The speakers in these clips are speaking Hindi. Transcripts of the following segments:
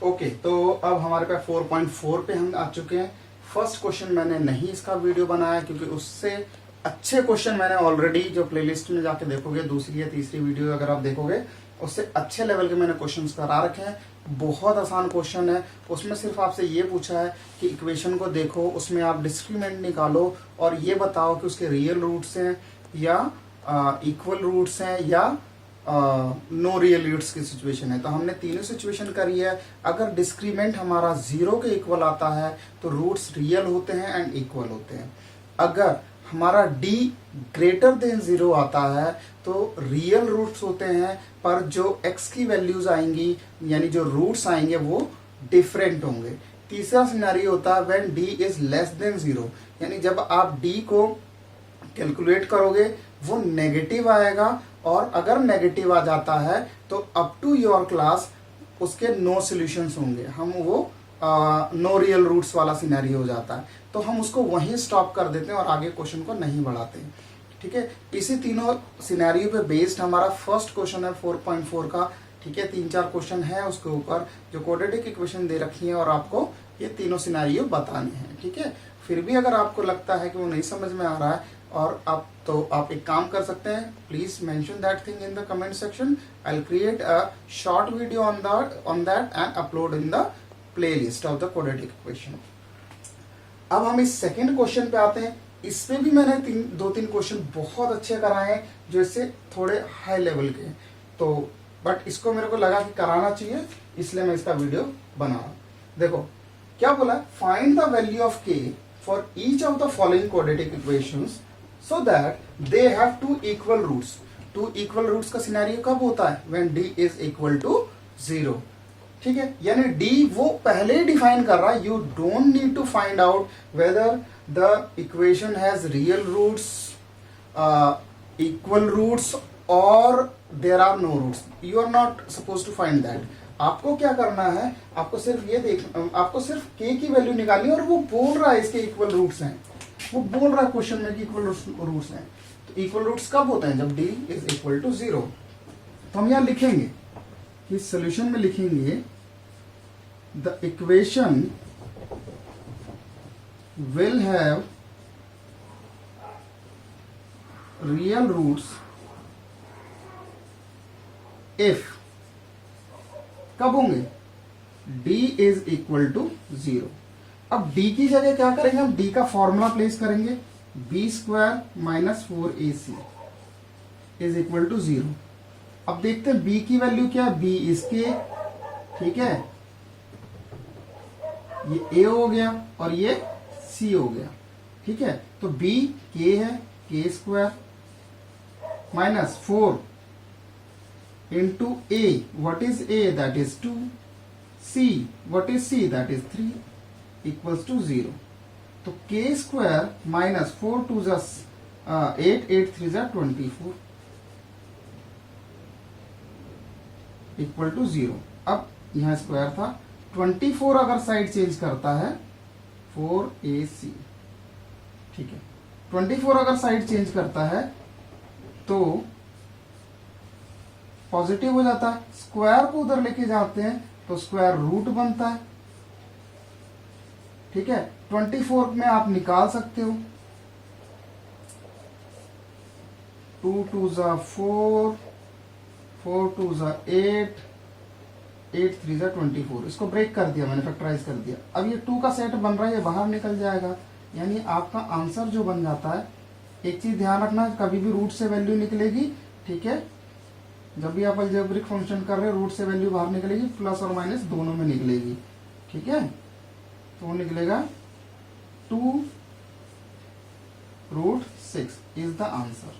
ओके, तो अब हमारे पास 4.4 पे हम आ चुके हैं। फर्स्ट क्वेश्चन मैंने नहीं इसका वीडियो बनाया क्योंकि उससे अच्छे क्वेश्चन मैंने ऑलरेडी जो प्लेलिस्ट में जाके देखोगे, दूसरी या तीसरी वीडियो अगर आप देखोगे, उससे अच्छे लेवल के मैंने क्वेश्चंस करा रखे हैं। बहुत आसान क्वेश्चन है। उसमें सिर्फ आपसे ये पूछा है कि इक्वेशन को देखो, उसमें आप डिस्क्रिमिनेंट निकालो और ये बताओ कि उसके रियल रूट्स हैं या इक्वल रूट्स हैं या नो रियल रूट्स की सिचुएशन है। तो हमने तीनों सिचुएशन करी है। अगर डिस्क्रीमेंट हमारा 0 के इक्वल आता है तो रूट्स रियल होते हैं एंड इक्वल होते हैं। अगर हमारा d ग्रेटर देन 0 आता है तो रियल रूट्स होते हैं, पर जो x की वैल्यूज आएंगी यानी जो रूट्स आएंगे वो डिफरेंट होंगे। तीसरा सिनेरियो होता है when d is less than 0, यानी जब आप d को कैलकुलेट करोगे वो नेगेटिव आएगा, और अगर नेगेटिव आ जाता है तो अप टू योर क्लास उसके नो सॉल्यूशंस होंगे। हम वो नो रियल रूट्स वाला सिनेरियो हो जाता है, तो हम उसको वहीं स्टॉप कर देते हैं और आगे क्वेश्चन को नहीं बढ़ाते। ठीक है, इसी तीनों सिनेरियो पे बेस्ड हमारा फर्स्ट क्वेश्चन है 4.4 का। ठीक है, 3-4 क्वेश्चन है उसके ऊपर जो क्वाड्रेटिक इक्वेशन दे रखी है और आपको ये तीनों सिनेरियो बताने हैं। ठीक है, फिर भी अगर आपको लगता है कि वो नहीं समझ में आ रहा है और आप एक काम कर सकते हैं, please mention that thing in the comment section. I will create a short video on that and upload in the playlist of the quadratic equation. अब हम इस सेकंड क्वेश्चन पे आते हैं। इस पे भी मैंने 2-3 क्वेश्चन बहुत अच्छे कराए हैं जो इससे थोड़े हाई लेवल के हैं, तो बट इसको मेरे को लगा कि कराना चाहिए, इसलिए मैं इसका वीडियो बना रहा हूं। देखो क्या बोला, find the value of k for each of the following quadratic equations so that they have two equal roots। two equal roots का सिनेरियो कब होता है, when d is equal to 0। ठीक है, यानी d वो पहले ही डिफाइन कर रहा है। you don't need to find out whether the equation has real roots, equal roots or there are no roots। you are not supposed to find that। आपको क्या करना है, आपको सिर्फ ये आपको सिर्फ k की वैल्यू निकालनी है, और वो बोल रहा है इसके इक्वल रूट्स हैं, वो बोल रहा है क्वेश्चन में कि इक्वल रूट्स हैं। तो इक्वल रूट्स कब होते हैं, जब d इज इक्वल टू 0। तो हम यहां लिखेंगे कि सॉल्यूशन में लिखेंगे the equation will have real roots if, कब होंगे, d इज इक्वल टू 0। अब d की जगह क्या करेंगे, हम d का फॉर्मूला प्लेस करेंगे, b² minus 4ac is equal to 0। अब देखते हैं b की वैल्यू क्या है, b इसके, ठीक है, ये a हो गया और ये c हो गया। ठीक है, तो b k है, k² minus 4 into a, what is a, that is 2, c, what is c, that is 3 equals to 0। तो k² माइनस 4 2 8, 8 3 24 इक्वल टू 0। अब यहां स्क्वायर था, 24 अगर साइड चेंज करता है 4ac। ठीक है, 24 अगर साइड चेंज करता है तो पॉजिटिव हो जाता है, स्क्वायर को उधर लेके जाते हैं तो स्क्वायर रूट बनता है। ठीक है, 24 में आप निकाल सकते हो, 2 2 4, 4 2 8, 8 3 24। इसको ब्रेक कर दिया मैंने, फैक्टराइज कर दिया। अब ये 2 का सेट बन रहा है, ये बाहर निकल जाएगा, यानी आपका आंसर जो बन जाता है। एक चीज ध्यान रखना, कभी भी रूट से वैल्यू निकलेगी, ठीक है, जब भी आप अलजेब्रिक फंक्शन कर रहे हो रूट से वैल्यू बाहर निकलेगी, प्लस और माइनस दोनों में निकलेगी। ठीक है, तो निकलेगा 2√6 इज द आंसर।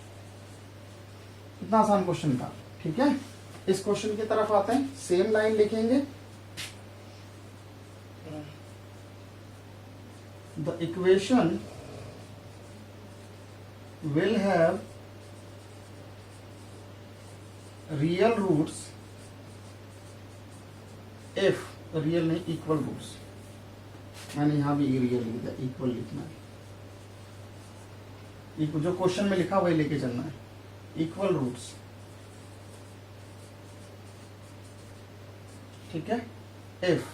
कितना आसान क्वेश्चन था। ठीक है, इस क्वेश्चन की तरफ आते हैं, सेम लाइन लिखेंगे, the equation will have real roots if, real नहीं इक्वल रूट्स, मैंने यहां भी रियल लिख दिया, इक्वल लिखना है, जो क्वेश्चन में लिखा वही लेके चलना है, इक्वल रूट्स। ठीक है, इफ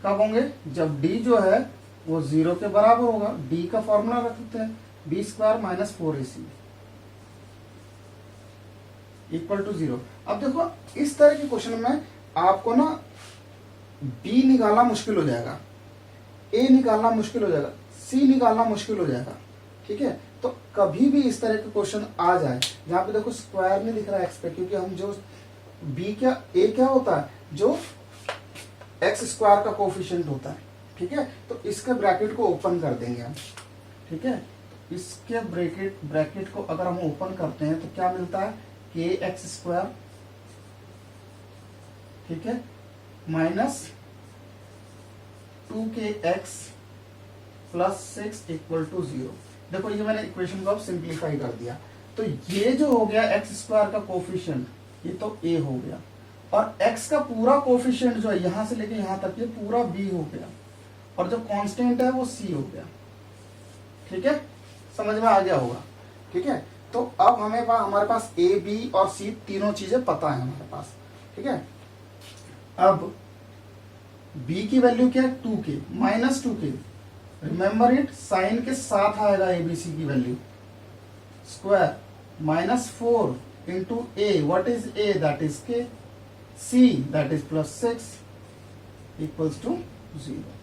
कब होंगे, जब डी जो है वो 0 के बराबर होगा। डी का फॉर्मूला रखते हैं B square minus 4ac equal to 0। अब देखो इस तरह के क्वेश्चन में आपको ना बी निकालना मुश्किल हो जाएगा, ए निकालना मुश्किल हो जाएगा, सी निकालना मुश्किल हो जाएगा। ठीक है, तो कभी भी इस तरह के क्वेश्चन आ जाए जहां पे देखो स्क्वायर नहीं दिख रहा है एक्स पे, क्योंकि हम जो बी क्या ए क्या होता है, जो एक्स स्क्वायर का कोफिशिएंट होता है। ठीक है, तो इसके ब्रैकेट को ओपन कर देंगे हम। ठीक है, इसके ब्रैकेट को अगर हम ओपन करते हैं तो क्या मिलता है, के एक्स स्क्वायर, ठीक है, minus 2kx plus 6 equal to 0। देखो ये मैंने इक्वेशन को अब सिंप्लीफाई कर दिया, तो ये जो हो गया एक्स स्क्वायर का कोफिशिएंट, ये तो a हो गया, और x का पूरा कोफिशिएंट जो है यहां से लेके यहां तक ये पूरा b हो गया, और जो कांस्टेंट है वो c हो गया। ठीक है, समझ में आ गया होगा। ठीक है, तो अब हमारे पास a b और c तीनों चीजें पता है हमारे पास। ठीक है, अब b की वैल्यू क्या है, 2k minus 2k, remember it, sign के साथ आएगा abc की value, square minus 4 into a, what is a, that is k, c that is plus 6 equals to 0।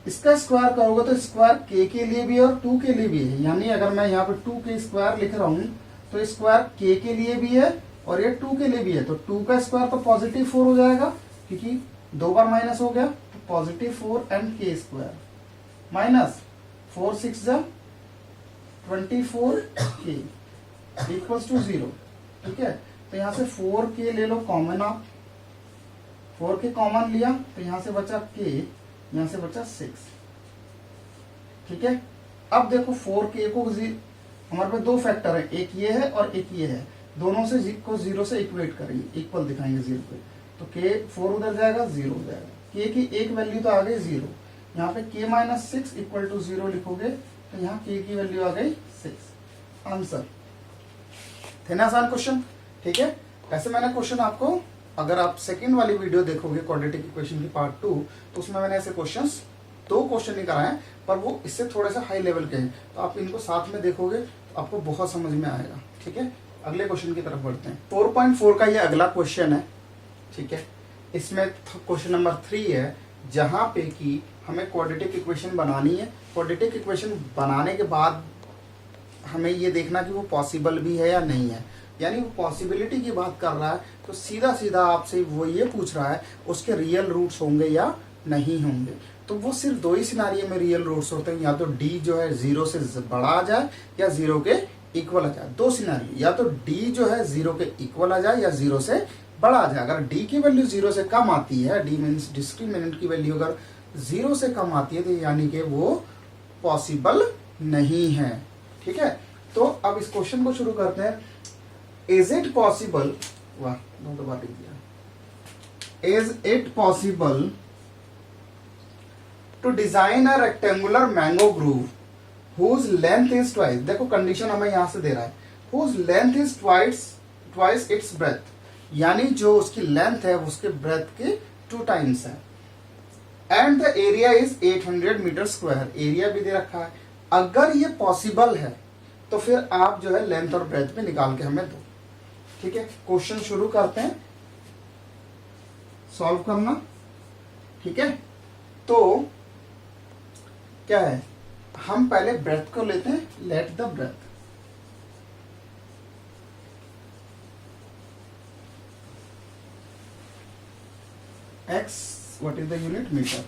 इसका स्क्वायर करोगे तो स्क्वायर k के लिए भी और 2 के लिए भी है, यानी अगर मैं यहाँ पे 2k स्क्वायर लिख रहा हूं तो स्क्वायर k के लिए भी है और ये 2 के लिए भी है, तो 2 का स्क्वायर तो पॉजिटिव 4 हो जाएगा, क्योंकि 2 बार माइनस हो गया, तो positive 4 and k square minus 4 6 जा 24k इक्वल्स टू 0। ठीक है, तो यहां से 4k ले लो कॉमन, आप 4k कॉमन लिया तो यहां से बचा k, यहां से बचा 6। ठीक है, अब देखो 4k को हमारे पास दो फैक्टर है, एक ये है और एक ये है, दोनों से को 0 से इक्वेट करेंगे, इक्वल दिखाएंगे 0 पे, तो k 4 उधर जाएगा 0 हो जाएगा, k की एक वैल्यू तो आ गई 0, यहाँ पे k माइनस 6 इक्वल टू 0 लिखोगे तो यहाँ k की वैल्यू आ गई 6। आंसर थे ना आसान क्वेश्चन। ठीक है, ऐसे मैंने क्वेश्चन आपको, अगर आप सेकंड वाली वीडियो देखोगे क्वाड्रेटिक इक्वेशन की पार्ट 2, तो उसमें मैंने ऐसे क्वेश्चंस 2 क्वेश्चन नहीं कराए हैं, पर वो इससे थोड़े से हाई लेवल के हैं, तो आप इनको साथ में देखोगे तो आपको बहुत समझ में आएगा। ठीक है, अगले क्वेश्चन की तरफ बढ़ते हैं। 4.4 का ये अगला क्वेश्चन है। ठीक है, इसमें क्वेश्चन नंबर 3 है, जहां पे कि हमें क्वाड्रेटिक इक्वेशन बनानी है। क्वाड्रेटिक इक्वेशन बनाने के बाद हमें ये देखना कि वो पॉसिबल भी है या नहीं है, यानी वो पॉसिबिलिटी की बात कर रहा है, तो सीधा सीधा आपसे वो ये पूछ रहा है उसके रियल रूट्स होंगे या नहीं होंगे। तो वो सिर्फ 2 ही सिनारियो में रियल रूट्स होते हैं, या तो d जो है 0 से बड़ा आ जाए या 0 के इक्वल आ जाए। 2 सिनारियो, या तो d जो है 0 के इक्वल आ जाए या 0 से बड़ा आ जाए। अगर d की वैल्यू 0 से कम आती है, d मीन्स डिस्क्रिमिनेंट की वैल्यू अगर 0 से कम आती है, तो यानी कि वो पॉसिबल नहीं है। ठीक है, तो अब इस क्वेश्चन को शुरू करते हैं। इज इट पॉसिबल, वाह दो बार लिख दिया, is it possible to design a rectangular mango grove whose length is twice, देखो कंडीशन हमें यहां से दे रहा है, whose length is twice its breadth, यानी जो उसकी लेंथ है उसके ब्रेथ के 2 टाइम्स है, and the area is 800 metre square, area भी दे रखा है। अगर ये पॉसिबल है तो फिर आप जो है लेंथ और ब्रेथ में निकाल के हमें दो। ठीक है, क्वेश्चन शुरू करते हैं, सॉल्व करना। ठीक है, तो क्या है, हम पहले ब्रेथ को लेते हैं, let the breadth, x what is the unit, metre,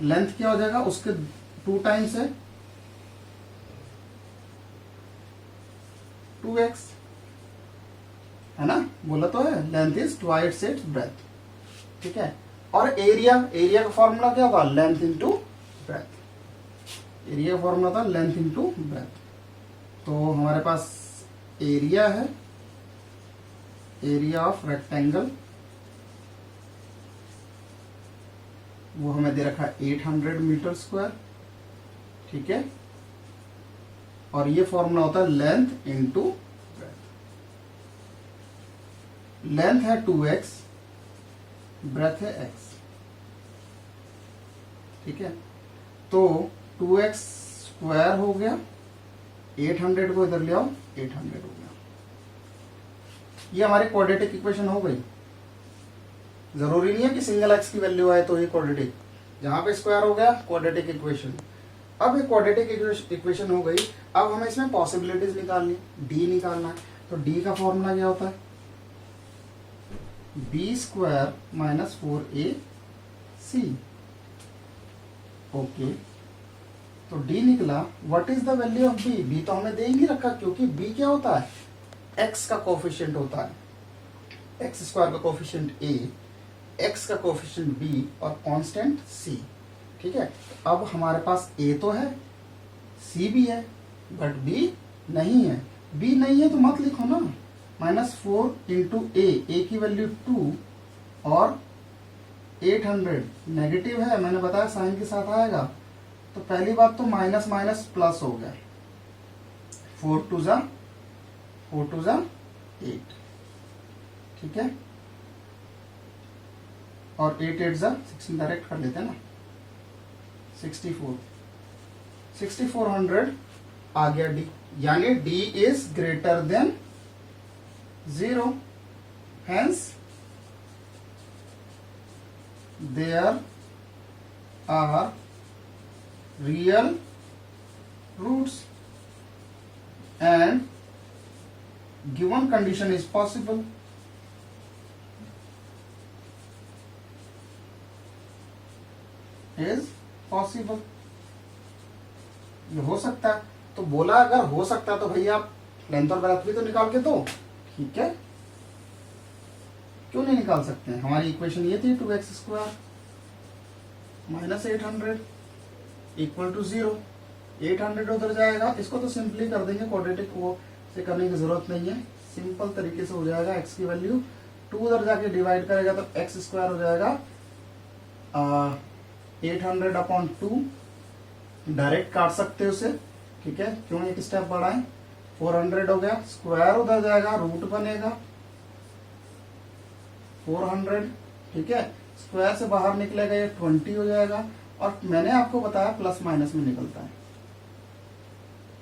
length क्या हो जाएगा उसके 2 टाइम्स है 2x, है ना, बोला तो है, length is twice its breath. ठीक है, और एरिया का फॉर्मूला क्या था, लेंथ इनटू ब्रेथ, एरिया का फॉर्मूला था लेंथ इनटू ब्रेथ। तो हमारे पास एरिया है, एरिया ऑफ रेक्टेंगल, वो हमें दे रखा है 800 मीटर स्क्वायर। ठीक है, और ये फॉर्मूला होता है लेंथ इनटू ब्रेथ, लेंथ है 2x, ब्रेथ है x, ठीक है। तो 2x स्क्वायर हो गया, 800 को इधर ले आओ, 800 हो गया। ये हमारी क्वाड्रेटिक इक्वेशन हो गई। जरूरी नहीं है कि सिंगल एक्स की वैल्यू आए तो ये क्वाड्रेटिक, जहां पे स्क्वायर हो गया क्वाड्रेटिक इक्वेशन। अब ये क्वाड्रेटिक इक्वेशन हो गई। अब हमें इसमें पॉसिबिलिटीज निकालनी, डी निकालना है। तो डी का फॉर्मूला क्या होता है? B square minus 4ac। Okay, तो डी निकला। What is the value of B? B तो हमें दे ही नहीं रखा, क्योंकि बी क्या होता है? एक्स का कोफिशिएंट होता है। एक्स स्क्वायर का कोफिशिएंट ए, एक्स का कोफिशिएंट बी और कांस्टेंट सी, ठीक है। अब हमारे पास ए तो है, सी भी है, बट बी नहीं है। बी नहीं है तो मत लिखो ना। -4 इंटू ए की वैल्यू 2 और 800 नेगेटिव है, मैंने बताया साइन के साथ आएगा। तो पहली बात तो माइनस माइनस प्लस हो गया, 4 2 जा 8, ठीक है। और 8 8 जा 16 डायरेक्ट कर लेते हैं ना, 6400 आ गया डी, यानी D is greater than 0, hence there are real roots and given condition is possible. Is possible, ये हो सकता है। तो बोला अगर हो सकता है तो भैया आप लेंथ और ब्रेथ भी तो निकाल के दो, ठीक है। क्यों नहीं निकाल सकते हैं? हमारी इक्वेशन ये थी 2x square minus 800 equal to 0। 800 उधर जाएगा, इसको तो सिंपली कर देंगे, क्वाड्रेटिक वो से करने की जरूरत नहीं है, सिंपल तरीके से हो जाएगा। x की वैल्यू 2 उधर जाके डिवाइड करेगा तो x स्क्वायर हो जाएगा 800/2, डायरेक्ट काट सकते हो उसे, ठीक है। क्यों एक स्टेप बढ़ाएं? 400 हो गया, स्क्वायर उधर जाएगा, रूट बनेगा 400, ठीक है। स्क्वायर से बाहर निकलेगा ये 20 हो जाएगा। और मैंने आपको बताया प्लस माइनस में निकलता है,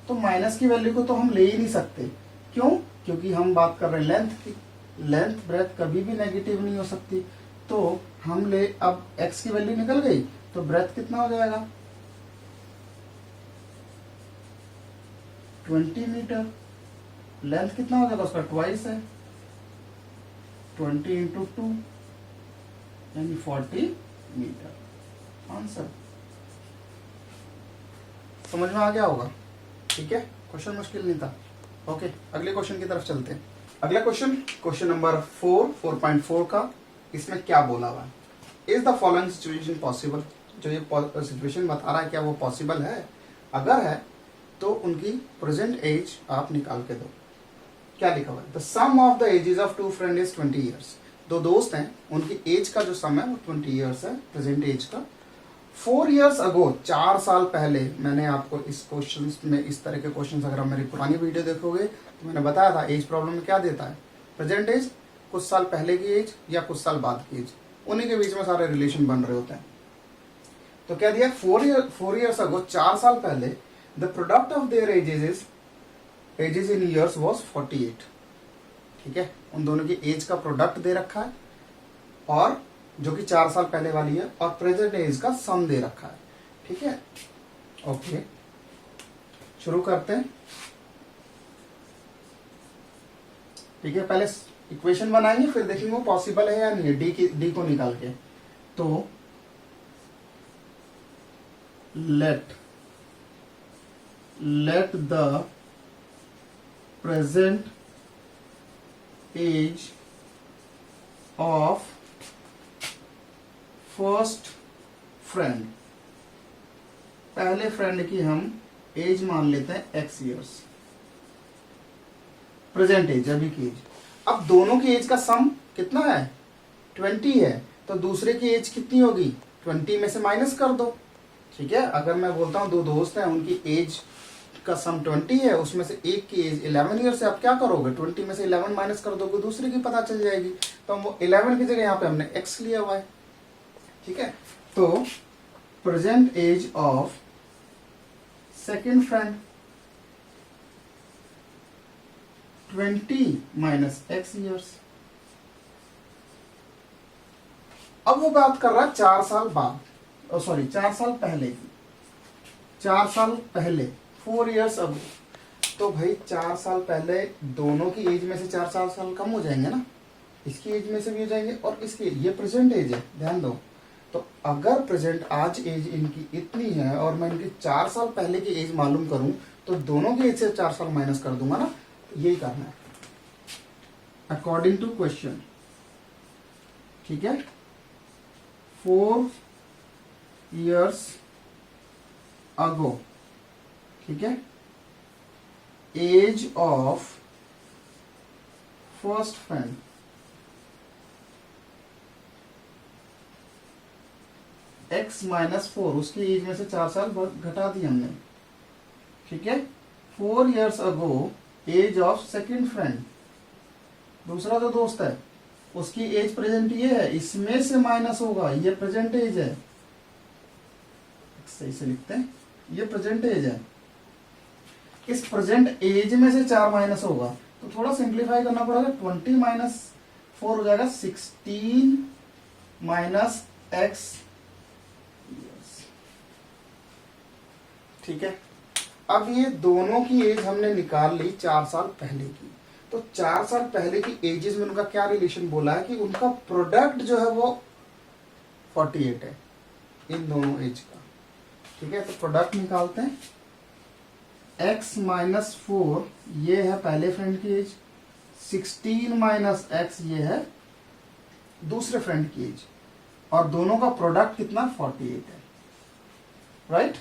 तो माइनस की वैल्यू को तो हम ले ही नहीं सकते। क्यों? क्योंकि हम बात कर रहे हैं लेंथ की। लेंथ ब्रेथ कभी भी नेगेटिव नहीं हो सकती। तो हम ले, अब x की वैल्यू निकल गई तो ब्रेथ कितना हो जाएगा? 20 मीटर। लेंथ कितना हो जाएगा उसका? ट्वाइस है, 20 इंटू 2 यानी 40 मीटर। आंसर समझ में आ गया होगा, ठीक है। क्वेश्चन मुश्किल नहीं था। ओके, अगले क्वेश्चन की तरफ चलते हैं। अगला क्वेश्चन नंबर 4.4 का, इसमें क्या बोला हुआ है? Is the following situation possible? जो ये सिचुएशन बता रहा है क्या वो पॉसिबल है? अगर है तो उनकी प्रेजेंट एज आप निकाल के दो। क्या लिखा हुआ है? The sum of the ages of two friend is 20 years. दो दोस्त हैं, उनकी एज का जो सम है वो 20 ईयर्स है, प्रेजेंट एज का। 4 years अगो, 4 साल पहले, मैंने आपको इस क्वेश्चन में इस तरह के क्वेश्चन, अगर आप मेरी पुरानी वीडियो देखोगे तो मैंने बताया था एज प्रॉब्लम में क्या देता है? प्रेजेंट एज, कुछ साल पहले की एज या कुछ साल बाद की एज, उन्हीं के बीच में सारे रिलेशन बन रहे होते हैं। तो क्या दिया? 4 years अगो, 4 साल पहले, the product of their edges in years was 48, ठीक है। उन दोनों की एज का प्रोडक्ट दे रखा है, और जो कि 4 साल पहले वाली है, और प्रेजेंट एज का सम दे रखा है, ठीक है। ओके, शुरू करते हैं, ठीक है। पहले इक्वेशन बनाएंगे, फिर देखेंगे वो पॉसिबल है या नहीं है, डी को निकाल के। तो let the present age of first friend, पहले फ्रेंड की हम एज मान लेते हैं x ईयर्स, प्रेजेंट एज, अभी की एज। अब दोनों की एज का सम कितना है? 20 है, तो दूसरे की एज कितनी होगी? 20 में से माइनस कर दो, ठीक है। अगर मैं बोलता हूं दो दोस्त हैं, उनकी एज का सम 20 है, उसमें से एक की एज 11 ईयर से आप क्या करोगे, 20 में से 11 माइनस कर दोगे, दूसरे की पता चल जाएगी। तो हम 11 की जगह यहाँ पे हमने x लिया हुआ है, ठीक है। तो present age of second friend 20 minus x years. अब वो बात कर रहा है 4 साल बाद, सॉरी 4 साल पहले की, 4 साल पहले 4 इयर्स अब। तो भाई 4 साल पहले दोनों की एज में से 4 साल कम हो जाएंगे ना, इसकी एज में से भी हो जाएंगे और इसकी, ये प्रेजेंट एज है, ध्यान दो। तो अगर प्रेजेंट आज एज इनकी इतनी है और मैं इनकी 4 साल पहले की एज मालूम करूं तो दोनों की एज से 4 साल माइनस कर दूंगा ना, तो यही करना है अकॉर्डिंग टू क्वेश्चन, ठीक है। 4 इयर्स अगो, ठीक है, age of first friend x minus 4, उसकी एज में से 4 साल घटा दी हमने, ठीक है। 4 years ago age of second friend, दूसरा जो दोस्त है उसकी एज प्रेजेंट ये है, इसमें से माइनस होगा, ये प्रेजेंट एज है, सही से लिखते हैं, ये प्रेजेंट एज है, इस प्रेजेंट एज में से 4 माइनस होगा तो थोड़ा सिंप्लीफाई करना पड़ेगा, 20 माइनस 4 हो जाएगा 16 माइनस x, ठीक है। अब ये दोनों की एज हमने निकाल ली 4 साल पहले की, तो 4 साल पहले की एजेस में उनका क्या रिलेशन बोला है कि उनका प्रोडक्ट जो है वो 48 है इन दोनों एज का, ठीक है। तो प्रोडक्ट निकालते हैं, x माइनस 4 ये है पहले फ्रेंड की एज, 16 माइनस x ये है दूसरे फ्रेंड की एज, और दोनों का प्रोडक्ट कितना 48 है, राइट।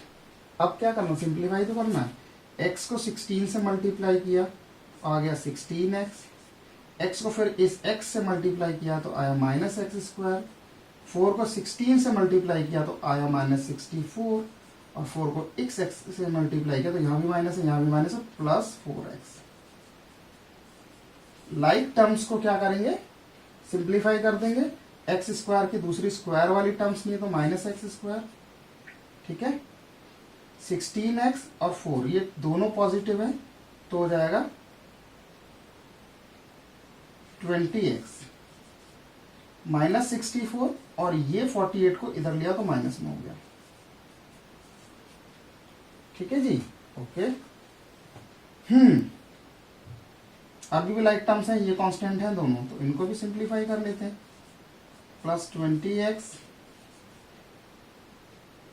अब क्या करना, सिंप्लीफाई तो करना है, x को 16 से मल्टीप्लाई किया आ गया 16x, x को फिर इस x से मल्टीप्लाई किया तो आया माइनस एक्स स्क्वायर, 4 को 16 से मल्टीप्लाई किया तो आया माइनस 64, और 4 को x से मल्टीप्लाई किया तो यहाँ भी माइनस है, यहाँ भी माइनस है, प्लस 4x। लाइक टर्म्स को क्या करेंगे, सिंप्लीफाई कर देंगे, एक्स स्क्वायर की दूसरी स्क्वायर वाली टर्म्स नहीं है तो माइनस एक्स स्क्वायर, ठीक है। 16x और 4 ये दोनों पॉजिटिव है तो हो जाएगा 20x माइनस 64, और ये 48 को इधर लिया तो माइनस में हो गया, ठीक है जी, ओके। अभी भी लाइक टर्म्स हैं, ये कांस्टेंट है दोनों, तो इनको भी सिंप्लीफाई कर लेते हैं, प्लस 20x,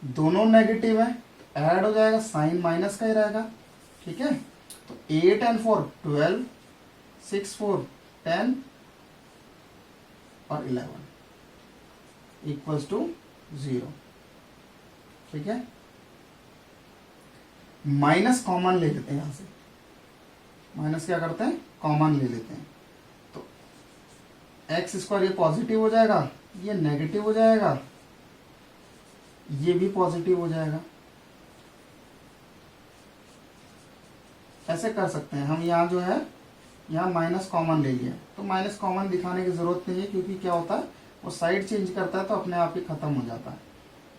दोनों नेगेटिव है तो ऐड हो जाएगा, साइन माइनस का ही रहेगा, ठीक है। तो 8 and 4 12, 6 4 10 और 11 इक्वल्स टू 0, ठीक है। माइनस कॉमन ले लेते हैं, यहां से माइनस क्या करते हैं, कॉमन ले लेते हैं, तो एक्स स्क्वायर ये पॉजिटिव हो जाएगा, ये नेगेटिव हो जाएगा, ये भी पॉजिटिव हो जाएगा। ऐसे कर सकते हैं हम, यहाँ जो है यहाँ माइनस कॉमन ले लिया, तो माइनस कॉमन दिखाने की जरूरत नहीं है क्योंकि क्या होता है वो साइड चेंज करता है तो अपने आप ही खत्म हो जाता है।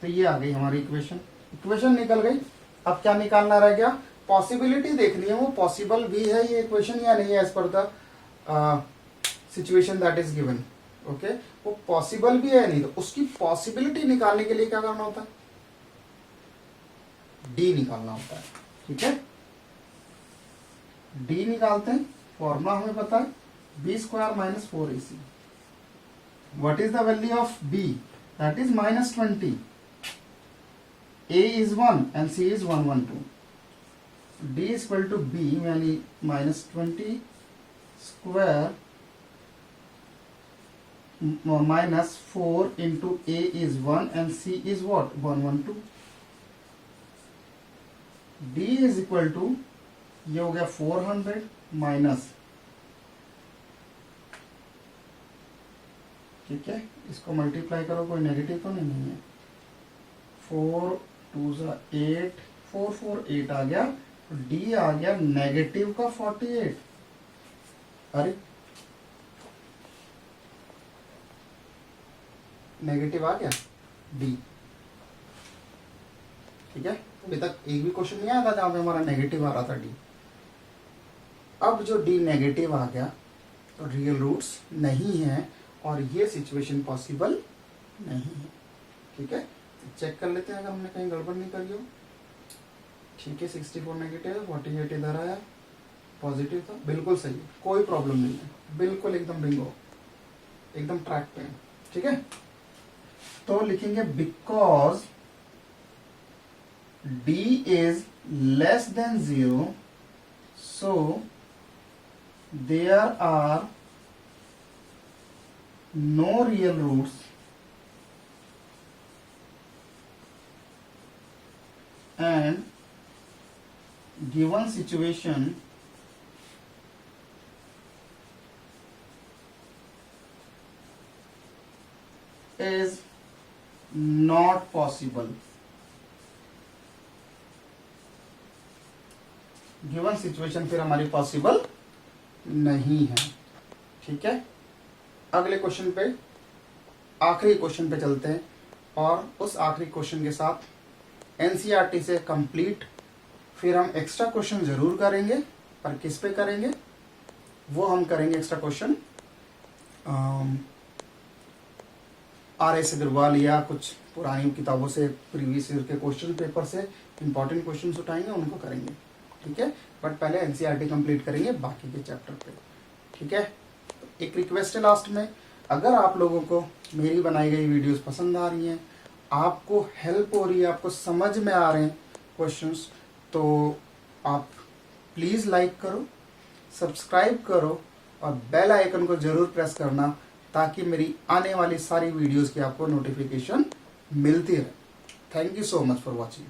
तो ये आ गई हमारी इक्वेशन निकल गई। अब क्या निकालना रह गया, पॉसिबिलिटी देखनी है वो पॉसिबल भी है ये इक्वेशन या नहीं है as per the situation that is given, okay. वो पॉसिबल भी है नहीं, तो उसकी पॉसिबिलिटी निकालने के लिए क्या करना होता है, डी निकालना होता है, ठीक है। डी निकालते हैं, फॉर्मूला हमें पता है B square minus 4ac। What is the value of B, that is minus 20, a is 1 and c is 112, d is equal to b यानी minus 20 square minus 4 into a is 1 and c is what 112, d is equal to ये हो गया 400 माइनस, ठीक है, इसको मल्टीप्लाई करो, कोई नेगेटिव तो नहीं है, 4 2 8 4 4 8 आ गया डी आ गया नेगेटिव का 48। अरे नेगेटिव आ गया डी। ठीक है, अभी तक एक भी क्वेश्चन नहीं आया था जहां पे हमारा नेगेटिव आ रहा था डी। अब जो डी नेगेटिव आ गया तो रियल रूट्स नहीं है और ये सिचुएशन पॉसिबल नहीं है। ठीक है, तो चेक कर लेते हैं अगर हमने कहीं गड़बड़ नहीं करी हो। ठीक है, 64 नेगेटिव है, 48 इधर आया, पॉजिटिव था, बिल्कुल सही है, कोई प्रॉब्लम नहीं है, बिल्कुल एकदम बिंगो, एकदम ट्रैक पे है। ठीक है, तो लिखेंगे because d is less than 0, so there are no real roots and given situation is not possible। Given situation फिर हमारी पॉसिबल नहीं है। ठीक है, अगले क्वेश्चन पे, आखिरी क्वेश्चन पे चलते हैं और उस आखिरी क्वेश्चन के साथ एनसीईआरटी से कंप्लीट, फिर हम एक्स्ट्रा क्वेश्चन जरूर करेंगे, पर किस पे करेंगे वो हम करेंगे एक्स्ट्रा क्वेश्चन RS अग्रवाल या कुछ पुरानी किताबों से, प्रीवियस ईयर के क्वेश्चन पेपर से इंपॉर्टेंट क्वेश्चन उठाएंगे, उनको करेंगे। ठीक है, बट पहले एनसीईआरटी कंप्लीट करेंगे बाकी के चैप्टर पे। ठीक है, एक रिक्वेस्ट है लास्ट में, अगर आप लोगों को मेरी बनाई गई वीडियोस पसंद आ रही हैं, आपको हेल्प हो रही है, आपको समझ में आ रहे हैं क्वेश्चंस, तो आप प्लीज़ लाइक करो, सब्सक्राइब करो और बेल आइकन को जरूर प्रेस करना, ताकि मेरी आने वाली सारी वीडियोस की आपको नोटिफिकेशन मिलती रहे। Thank you so much for watching.